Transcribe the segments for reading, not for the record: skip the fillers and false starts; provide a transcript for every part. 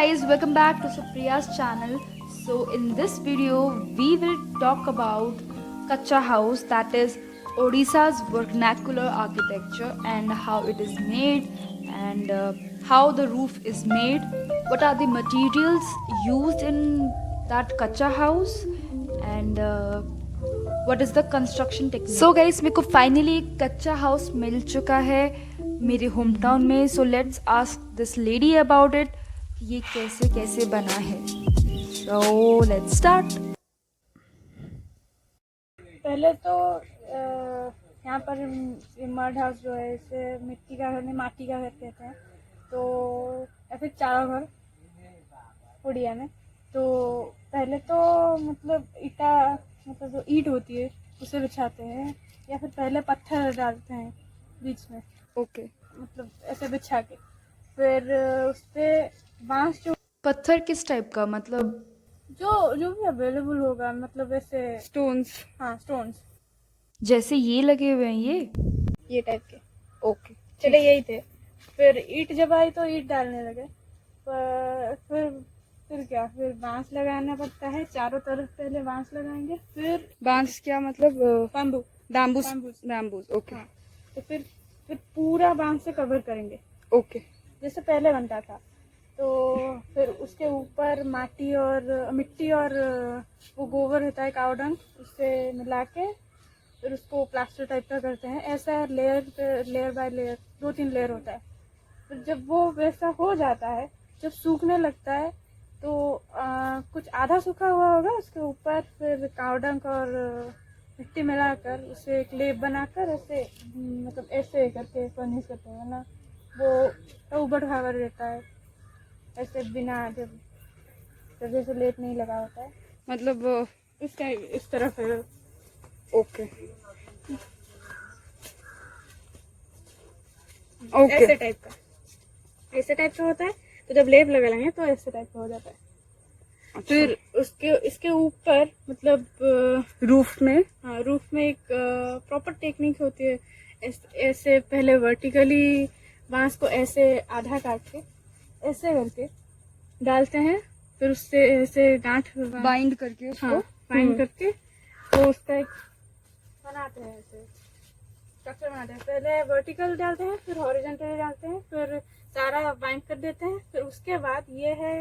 guys, welcome back to Supriya's channel. So in this video we will talk about Kacha house, that is Odisha's vernacular architecture, and how it is made, and how the roof is made, what are the materials used in that Kacha house, and what is the construction technique. So guys, मेरे को finally कच्चा house मिल चुका है मेरे home town में. So let's ask this lady about it, ये कैसे कैसे बना है. So let's start. पहले तो यहाँ पर मड हाउस जो है इसे मिट्टी का घर नहीं माटी का घर कहते हैं, तो या फिर चारा घर उड़िया में. तो पहले तो मतलब ईटा, मतलब जो ईंट होती है उसे बिछाते हैं, या फिर पहले पत्थर डालते हैं बीच में. ओके. मतलब ऐसे बिछा के फिर उस पे बांस, जो पत्थर किस टाइप का, मतलब जो भी अवेलेबल होगा, मतलब ऐसे स्टोन्स. हाँ स्टोन्स जैसे ये लगे हुए हैं ये टाइप के. ओके. चले यही थे. फिर ईंट जब आई तो ईंट डालने लगे. फिर क्या, फिर बांस लगाना पड़ता है चारों तरफ. पहले बांस लगाएंगे, फिर बांस क्या मतलब? Bamboo. Bamboos. Bamboos. Bamboos. Okay. हाँ. तो फिर पूरा बांस से कवर करेंगे ओके. जैसे पहले बनता था. तो फिर उसके ऊपर माटी और मिट्टी और वो गोबर होता है, काव डंग, उससे मिला के फिर उसको प्लास्टर टाइप का करते हैं. ऐसा लेयर बाय लेयर 2-3 लेयर होता है. फिर जब वो वैसा हो जाता है, जब सूखने लगता है, तो कुछ आधा सूखा हुआ होगा, उसके ऊपर फिर काव डंग और मिट्टी मिलाकर उसे एक लेप बनाकर ऐसे मतलब ऐसे करके फर्निश करते हैं, वरना वो उबड़ खाबड़ रहता है ऐसे बिना जब जैसे लेप नहीं लगा होता है. मतलब इस तरफ है. ओके. ओके. ऐसे टाइप का होता है. तो जब लेप लगा लेंगे तो ऐसे टाइप का हो जाता है. अच्छा. फिर इसके ऊपर मतलब रूफ में. हाँ, रूफ में एक प्रॉपर टेक्निक होती है. ऐसे पहले वर्टिकली बांस को ऐसे आधा काट के ऐसे करके डालते हैं, फिर उससे ऐसे गांठ बाइंड करके उसको. हाँ, बाइंड करके तो उसका एक बनाते हैं, ऐसे स्ट्रक्चर बनाते हैं. पहले वर्टिकल डालते हैं, फिर हॉरिजॉन्टल डालते हैं, फिर सारा बाइंड कर देते हैं. फिर उसके बाद ये है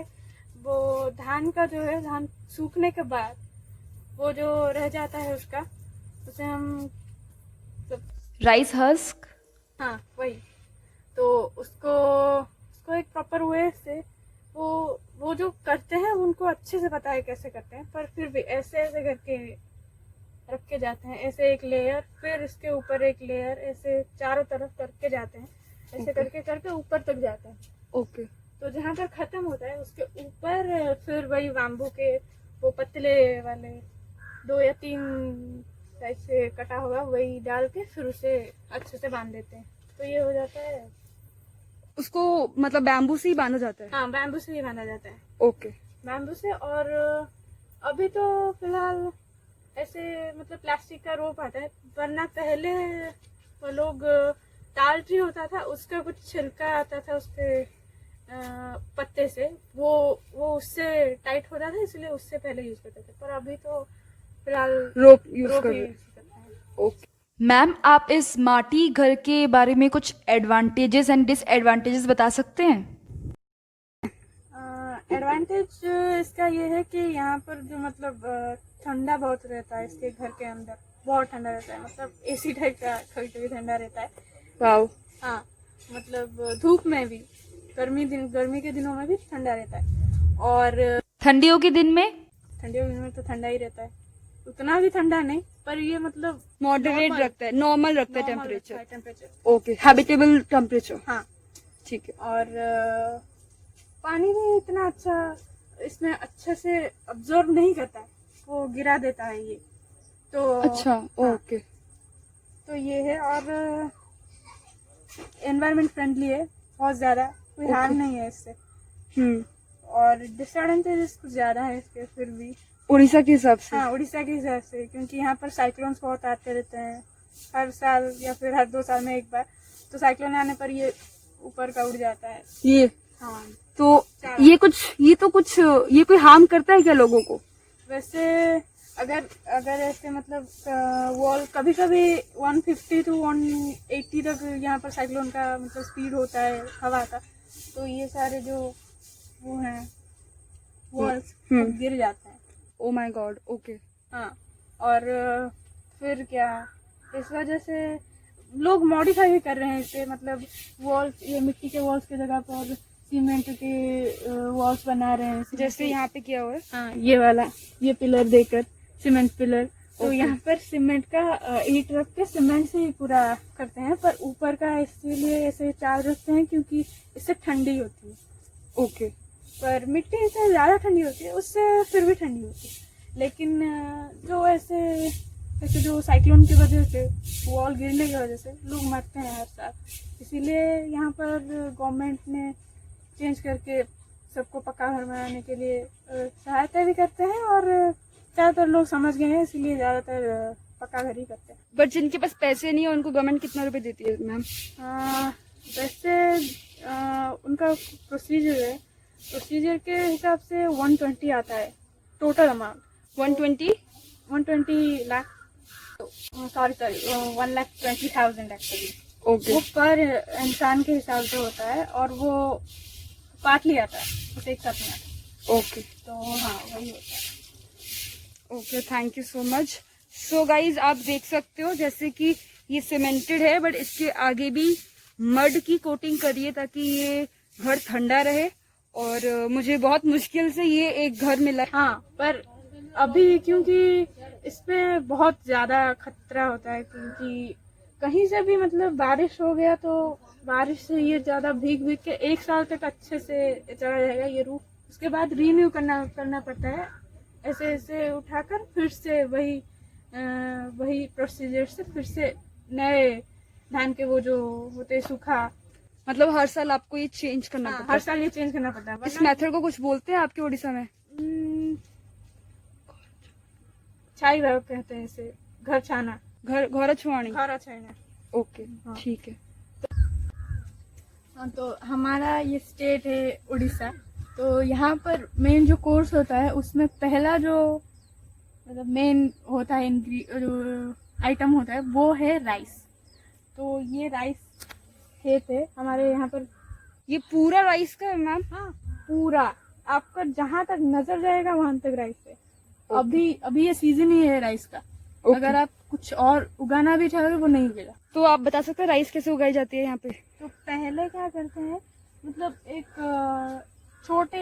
वो धान का, जो है धान सूखने के बाद वो जो रह जाता है उसका, उसे हम राइस हस्क. हाँ वही. तो उसको एक प्रॉपर वे से वो जो करते हैं उनको अच्छे से पता है कैसे करते हैं, पर फिर भी ऐसे ऐसे करके रख के जाते हैं. ऐसे एक लेयर, फिर इसके ऊपर एक लेयर, ऐसे चारों तरफ करके जाते हैं. ऐसे करके करके ऊपर तक जाते हैं. ओके. तो जहाँ पर खत्म होता है उसके ऊपर फिर वही बाम्बू के वो पतले वाले 2 या 3 साइज से कटा होगा वही डाल के फिर उसे अच्छे से बांध देते हैं. तो ये हो जाता है. उसको मतलब बैम्बू से ही बांधा जाता है. हाँ, बैम्बू से ही बांधा जाता है. ओके. बैम्बू से. और अभी तो फिलहाल ऐसे मतलब प्लास्टिक का रोप आता है, वरना पहले वो लोग ताल ट्री होता था, उसका कुछ छिलका आता था उसके पत्ते से, वो उससे टाइट होता था, इसलिए उससे पहले यूज करते थे. पर अभी तो फिलहाल रोप यूज कर ही रहे. यूज करते हैं. ओके. मैम, आप इस माटी घर के बारे में कुछ एडवांटेजेस एंड डिसएडवांटेजेस बता सकते हैं? एडवांटेज इसका ये है कि यहाँ पर जो मतलब ठंडा बहुत रहता है. इसके घर के अंदर बहुत ठंडा रहता है, मतलब एसी टाइप का कभी कभी ठंडा रहता है. वाओ. हाँ, मतलब धूप में भी, गर्मी के दिनों में भी ठंडा रहता है. और ठंडियों के दिन में तो ठंडा ही रहता है. उतना भी ठंडा नहीं, पर ये मतलब मॉडरेट रखता है, नॉर्मल रखता है temperature. Temperature. Okay. Habitable temperature. हाँ ठीक है. और पानी भी इतना अच्छा इसमें अच्छे से अब्जॉर्ब नहीं करता है, वो गिरा देता है ये. तो अच्छा. ओके. तो ये है. और एनवायरमेंट फ्रेंडली है बहुत ज्यादा, कोई हार्म नहीं है इससे. और डिसएडवांटेजेस कुछ ज्यादा है इसके फिर भी, उड़ीसा के हिसाब से. हाँ, उड़ीसा के हिसाब से, क्योंकि यहाँ पर साइक्लोन्स बहुत आते रहते हैं हर साल या फिर हर 2 साल में एक बार. तो साइक्लोन आने पर ये ऊपर का उड़ जाता है. ये हाँ, तो ये कोई हार्म करता है क्या लोगों को? वैसे अगर अगर ऐसे मतलब वॉल कभी कभी 150 to 180 तक यहाँ पर साइक्लोन का मतलब स्पीड होता है हवा का, तो ये सारे जो वो हैं वॉल्स गिर जाते हैं। Oh my God, okay. हाँ, और फिर क्या, इस वजह से लोग मॉडिफाई भी कर रहे हैं इसे, मतलब वॉल्स, ये मिट्टी के वॉल्स की जगह पर सीमेंट के वॉल्स बना रहे हैं, जैसे यहाँ पे किया हुआ है। हाँ, ये वाला, ये पिलर देकर, सीमेंट पिलर। तो Okay. यहाँ पर सीमेंट का ईंट रख के सीमेंट से ही पूरा करते हैं, पर ऊपर का इसलिए ऐसे चार रखते हैं क्योंकि इससे ठंडी होती है। ओके। पर मिट्टी से ज़्यादा ठंडी होती है, उससे फिर भी ठंडी होती है। लेकिन जो ऐसे जो साइक्लोन की वजह से, वॉल गिरने की वजह से लोग मरते हैं हर साल, इसीलिए यहाँ पर गवर्नमेंट ने चेंज करके सबको पक्का घर बनाने के लिए सहायता भी करते हैं, और ज़्यादातर लोग समझ गए हैं, इसीलिए ज़्यादातर पक्का घर ही करते हैं। बट जिनके पास पैसे नहीं है उनको गवर्नमेंट कितना रुपए देती है मैम? वैसे उनका प्रोसीजर है, प्रोसीजर के हिसाब से 120 आता है total amount. 120 lakh, sorry 1,20,000 actually. Okay. वो पर इंसान के हिसाब से होता है, और वो पार्टली आता है, उसे एक साथ नहीं आता। ओके। तो हाँ, वही होता है। Okay, thank you so much. So guys, आप देख सकते हो जैसे कि ये सीमेंटेड है, बट इसके आगे भी मड की कोटिंग करिए ताकि ये घर ठंडा रहे। और मुझे बहुत मुश्किल से ये एक घर मिला है। हाँ, पर अभी क्योंकि इस पे बहुत ज्यादा खतरा होता है, क्योंकि कहीं से भी मतलब बारिश हो गया तो बारिश से ये ज्यादा भीग भीग के 1 साल तक अच्छे से चला जाएगा ये रूफ। उसके बाद रीन्यू करना पड़ता है, ऐसे ऐसे उठाकर फिर से वही प्रोसीजर से फिर से नए धान के वो जो होते सूखा, मतलब हर साल आपको ये चेंज करना पड़ता हर है? साल ये चेंज करना पड़ता है। इस मेथड को कुछ बोलते हैं आपके उड़ीसा में? छाई घर कहते हैं इसे, घर छाना, घर छुआनी। घर छाना। ओके, हाँ। ठीक है। हाँ, तो हमारा ये स्टेट है उड़ीसा, तो यहाँ पर मेन जो कोर्स होता है उसमें पहला जो मतलब मेन होता है जो आइटम होता है वो है राइस। तो ये राइस खेत है हमारे यहाँ पर। ये पूरा राइस का है मैम? हाँ, पूरा आपका जहाँ तक नजर जाएगा वहां तक राइस है। अभी ये सीजन ही है राइस का। अगर आप कुछ और उगाना भी चाहोगे वो नहीं उगेगा। तो आप बता सकते हैं राइस कैसे उगाई जाती है यहाँ पे? तो पहले क्या करते हैं, मतलब एक छोटे,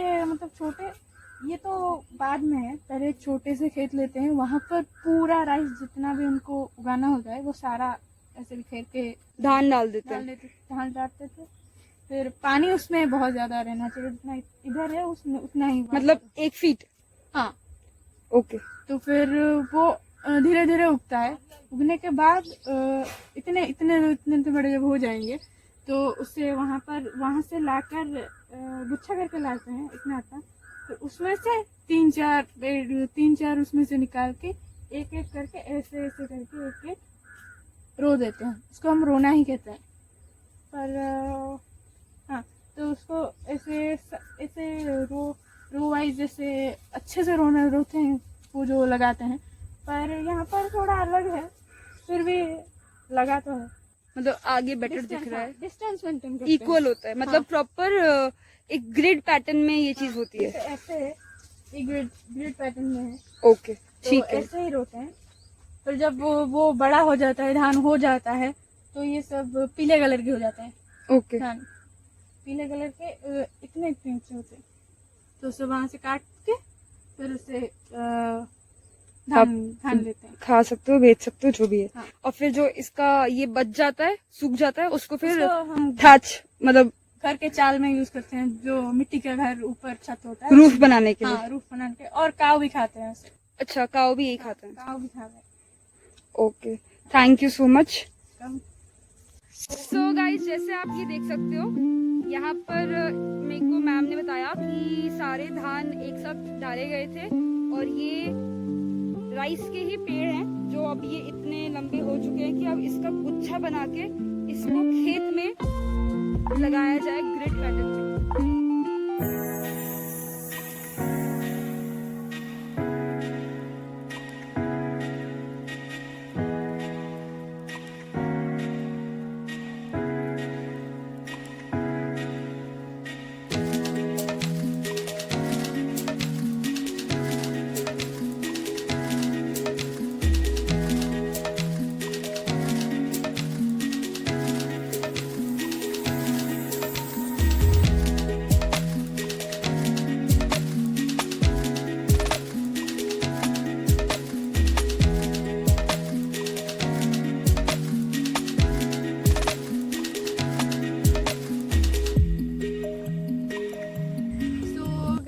ये तो बाद में है, पहले एक छोटे से खेत लेते हैं, वहां पर पूरा राइस जितना भी उनको उगाना होता है वो सारा ऐसे बिखेर के धान डाल देते हैं। धान डालते थे। फिर पानी उसमें बहुत ज्यादा रहना चाहिए, जितना इधर है उसमें उतना ही, मतलब 1 फीट? हाँ। ओके। तो फिर वो धीरे धीरे उगता है। उगने के बाद इतने तो बड़े जब हो जाएंगे तो उससे वहां से लाकर गुच्छा करके लाते हैं, इतना आता। तो उसमें से तीन चार उसमें से निकाल के एक एक करके ऐसे करके एक रो देते हैं। उसको हम रोना ही कहते हैं। पर हाँ, तो उसको ऐसे रो वाइज जैसे अच्छे से रोते हैं वो जो लगाते हैं। पर यहाँ पर थोड़ा अलग है, फिर भी लगा तो है, मतलब आगे बेटर दिख रहा है, डिस्टेंस मेंटेन करते हैं। इक्वल होता है, मतलब प्रॉपर एक ग्रिड पैटर्न में ये चीज होती है। ऐसे है, एक ग्रिड पैटर्न में है। ओके, ठीक है। ऐसे ही रोते हैं। फिर जब वो बड़ा हो जाता है, धान हो जाता है, तो ये सब पीले कलर के हो जाते हैं। ओके। धान पीले कलर के इतने ऊंचे होते हैं। तो उसे वहां से काट के फिर उसे धान लेते हैं। खा सकते हो, बेच सकते हो, जो भी है। हाँ। और फिर जो इसका ये बच जाता है, सूख जाता है, उसको फिर हम थैच मतलब घर के चाल में यूज करते हैं, जो मिट्टी का घर ऊपर छत होता है, रूफ बनाने के लिए। हाँ, रूफ बनाने के। और काव भी खाते हैं उसे। अच्छा, काऊ भी यही खाते हैं? काव भी खाते हैं। Okay, thank you so much. Come so guys, जैसे आप ये देख सकते हो, यहाँ पर मेरे को मैम ने बताया कि सारे धान एक साथ डाले गए थे, और ये राइस के ही पेड़ हैं जो अब ये इतने लंबे हो चुके हैं कि अब इसका गुच्छा बना के इसको खेत में लगाया जाए ग्रिड पैटर्न में।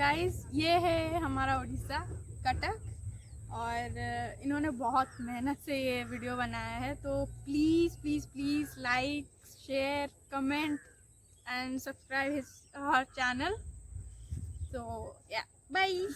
गाइस ये है हमारा उड़ीसा कटक और इन्होंने बहुत मेहनत से ये वीडियो बनाया है, तो please please please like share comment and subscribe his her channel. So yeah, bye.